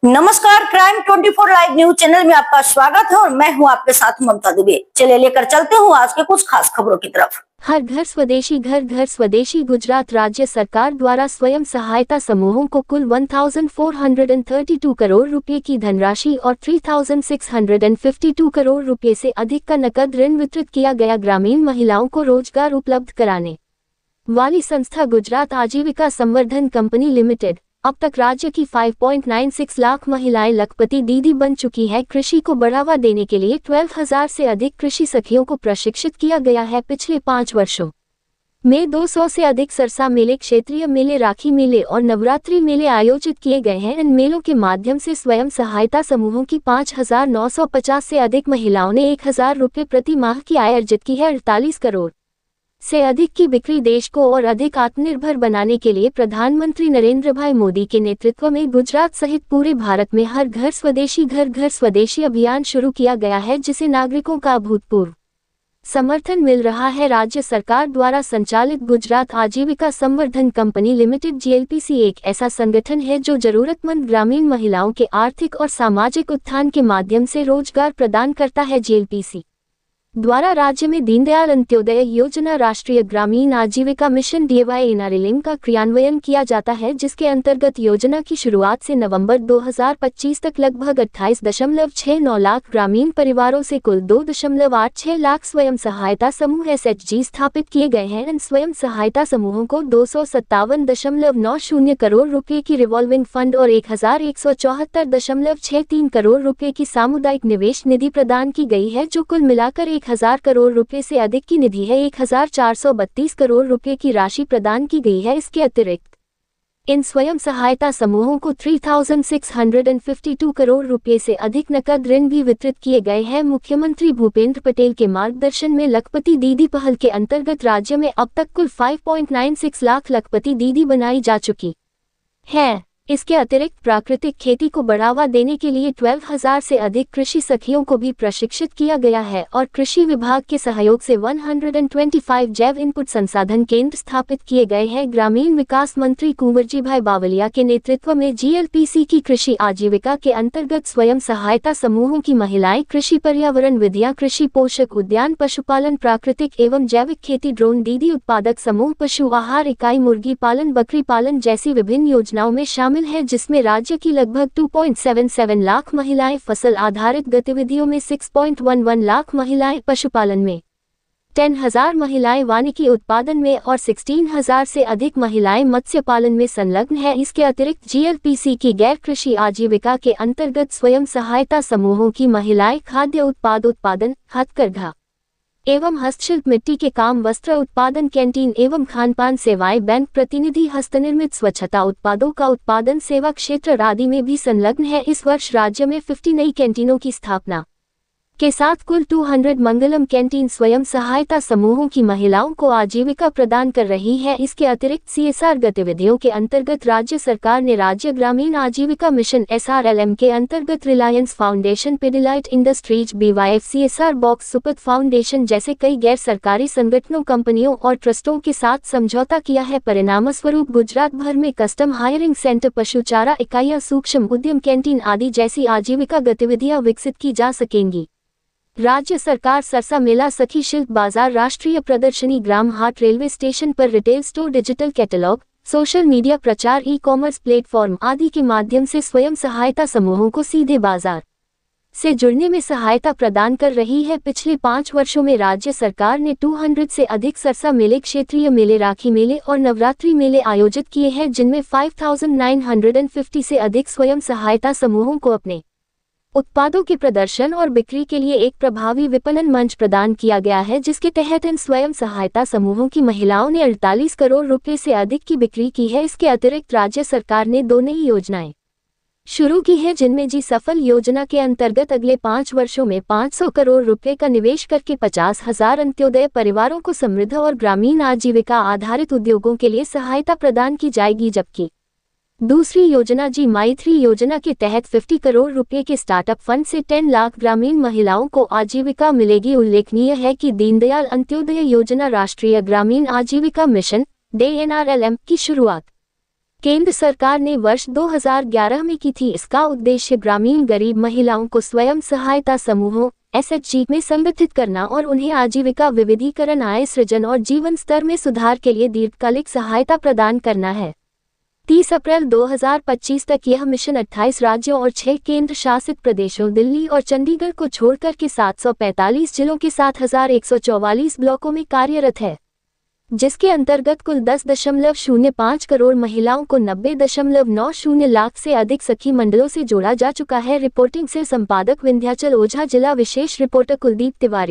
नमस्कार, crime 24 live news channel में आपका स्वागत है और मैं हूं आपके साथ ममता दुबे। चलिए लेकर चलते हूं आज के कुछ खास खबरों की तरफ। हर घर स्वदेशी घर घर स्वदेशी गुजरात राज्य सरकार द्वारा स्वयं सहायता समूहों को कुल 1432 करोड़ रुपए की धनराशि और 3652 करोड़ रुपए से अधिक का नकद ऋण वितरित किया गया। ग्रामीण महिलाओं को रोजगार उपलब्ध कराने वाली संस्था गुजरात आजीविका संवर्धन कंपनी लिमिटेड अब तक राज्य की 5.96 लाख महिलाएं लखपति दीदी बन चुकी है। कृषि को बढ़ावा देने के लिए 12,000 से अधिक कृषि सखियों को प्रशिक्षित किया गया है। पिछले 5 वर्षों में 200 से अधिक सरसा मेले, क्षेत्रीय मेले, राखी मेले और नवरात्रि मेले आयोजित किए गए हैं। इन मेलों के माध्यम से स्वयं सहायता समूहों की 5,950 से अधिक महिलाओं ने 1,000 रुपये प्रति माह की आय अर्जित की है। 48 करोड़ से अधिक की बिक्री देश को और अधिक आत्मनिर्भर बनाने के लिए प्रधानमंत्री नरेंद्र भाई मोदी के नेतृत्व में गुजरात सहित पूरे भारत में हर घर स्वदेशी अभियान शुरू किया गया है, जिसे नागरिकों का अभूतपूर्व समर्थन मिल रहा है। राज्य सरकार द्वारा संचालित गुजरात आजीविका संवर्धन कंपनी लिमिटेड GLPC एक ऐसा संगठन है जो जरूरतमंद ग्रामीण महिलाओं के आर्थिक और सामाजिक उत्थान के माध्यम से रोजगार प्रदान करता है। GLPC द्वारा राज्य में दीनदयाल अंत्योदय योजना, राष्ट्रीय ग्रामीण आजीविका मिशन DYNRLM का क्रियान्वयन किया जाता है, जिसके अंतर्गत योजना की शुरुआत से नवंबर 2025 तक लगभग 28.69 लाख ग्रामीण परिवारों से कुल 2.86 लाख स्वयं सहायता समूह SHG स्थापित किए गए हैं। इन स्वयं सहायता समूहों को 257.90 करोड़ रुपए की रिवॉल्विंग फंड और 1,174.63 करोड़ रुपए की सामुदायिक निवेश निधि प्रदान की गई है, जो कुल मिलाकर 1,000 करोड़ रुपए से अधिक की निधि है। 1,432 करोड़ रुपए की राशि प्रदान की गई है। इसके अतिरिक्त इन स्वयं सहायता समूहों को 3,652 करोड़ रुपए से अधिक नकद ऋण भी वितरित किए गए हैं। मुख्यमंत्री भूपेंद्र पटेल के मार्गदर्शन में लखपति दीदी पहल के अंतर्गत राज्य में अब तक कुल 5.96 लाख लखपति दीदी बनाई जा चुकी है। इसके अतिरिक्त प्राकृतिक खेती को बढ़ावा देने के लिए 12,000 से अधिक कृषि सखियों को भी प्रशिक्षित किया गया है और कृषि विभाग के सहयोग से 125 जैव इनपुट संसाधन केंद्र स्थापित किए गए हैं। ग्रामीण विकास मंत्री कुंवरजी भाई बावलिया के नेतृत्व में GLPC की कृषि आजीविका के अंतर्गत स्वयं सहायता समूहों की महिलाएं कृषि, पर्यावरण विधियां, कृषि पोषक उद्यान, पशुपालन, प्राकृतिक एवं जैविक खेती, ड्रोन दीदी उत्पादक समूह, पशु आहार इकाई, मुर्गी पालन, बकरी पालन जैसी विभिन्न योजनाओं में शामिल है, जिसमें राज्य की लगभग 2.77 लाख महिलाएं फसल आधारित गतिविधियों में, 6.11 लाख महिलाएं पशुपालन में, 10,000 महिलाएं वानिकी उत्पादन में और 16,000 से अधिक महिलाएं मत्स्य पालन में संलग्न है। इसके अतिरिक्त GLPC की गैर कृषि आजीविका के अंतर्गत स्वयं सहायता समूहों की महिलाएं खाद्य उत्पादन, हथकरघा एवं हस्तशिल्प, मिट्टी के काम, वस्त्र उत्पादन, कैंटीन एवं खानपान सेवाएं, बैंक प्रतिनिधि, हस्तनिर्मित स्वच्छता उत्पादों का उत्पादन, सेवा क्षेत्र आदि में भी संलग्न है। इस वर्ष राज्य में 50 नई कैंटीनों की स्थापना के साथ कुल 200 मंगलम कैंटीन स्वयं सहायता समूहों की महिलाओं को आजीविका प्रदान कर रही है। इसके अतिरिक्त CSR गतिविधियों के अंतर्गत राज्य सरकार ने राज्य ग्रामीण आजीविका मिशन SRLM के अंतर्गत Reliance Foundation, Pidilite Industries, BYF, CSR box, Supath foundation जैसे कई गैर सरकारी संगठनों, कंपनियों और ट्रस्टों के साथ समझौता किया है। परिणामस्वरूप गुजरात भर में कस्टम हायरिंग सेंटर, पशु चारा इकाइयां, सूक्ष्म उद्यम, कैंटीन आदि जैसी आजीविका गतिविधियां विकसित की जा सकेंगी। राज्य सरकार सरसा मेला, सखी शिल्प बाजार, राष्ट्रीय प्रदर्शनी, ग्राम हाट, रेलवे स्टेशन पर retail store, digital catalogue, social media प्रचार, ई-कॉमर्स प्लेटफॉर्म आदि के माध्यम से स्वयं सहायता समूहों को सीधे बाजार से जुड़ने में सहायता प्रदान कर रही है। पिछले 5 वर्षों में राज्य सरकार ने 200 से अधिक सरसा मेले, क्षेत्रीय मेले, राखी मेले और नवरात्रि मेले आयोजित किए हैं, जिनमें 5,950 से अधिक स्वयं सहायता समूहों को अपने उत्पादों के प्रदर्शन और बिक्री के लिए एक प्रभावी विपणन मंच प्रदान किया गया है, जिसके तहत इन स्वयं सहायता समूहों की महिलाओं ने 48 करोड़ रुपए से अधिक की बिक्री की है। इसके अतिरिक्त राज्य सरकार ने 2 नई योजनाएं शुरू की है, जिनमें सफल योजना के अंतर्गत अगले 5 वर्षों में 500 करोड़ रुपए का निवेश करके 50,000 अंत्योदय परिवारों को समृद्ध और ग्रामीण आजीविका आधारित उद्योगों के लिए सहायता प्रदान की जाएगी, जबकि दूसरी योजना माई 3 योजना के तहत 50 करोड़ रुपए के स्टार्टअप फंड से 10 लाख ग्रामीण महिलाओं को आजीविका मिलेगी। उल्लेखनीय है कि दीनदयाल अंत्योदय योजना, राष्ट्रीय ग्रामीण आजीविका मिशन DNRLM की शुरुआत केंद्र सरकार ने वर्ष 2011 में की थी। इसका उद्देश्य ग्रामीण गरीब महिलाओं को स्वयं सहायता समूहों SHG में संगठित करना और उन्हें आजीविका विविधीकरण, आय सृजन और जीवन स्तर में सुधार के लिए दीर्घकालिक सहायता प्रदान करना है। 30 अप्रैल 2025 तक यह मिशन 28 राज्यों और 6 केंद्र शासित प्रदेशों दिल्ली और चंडीगढ़ को छोड़कर के 745 जिलों के 7144 ब्लॉकों में कार्यरत है, जिसके अंतर्गत कुल 10.05 करोड़ महिलाओं को 90.90 लाख से अधिक सखी मंडलों से जोड़ा जा चुका है। रिपोर्टिंग से संपादक विंध्याचल ओझा, जिला विशेष रिपोर्टर कुलदीप तिवारी।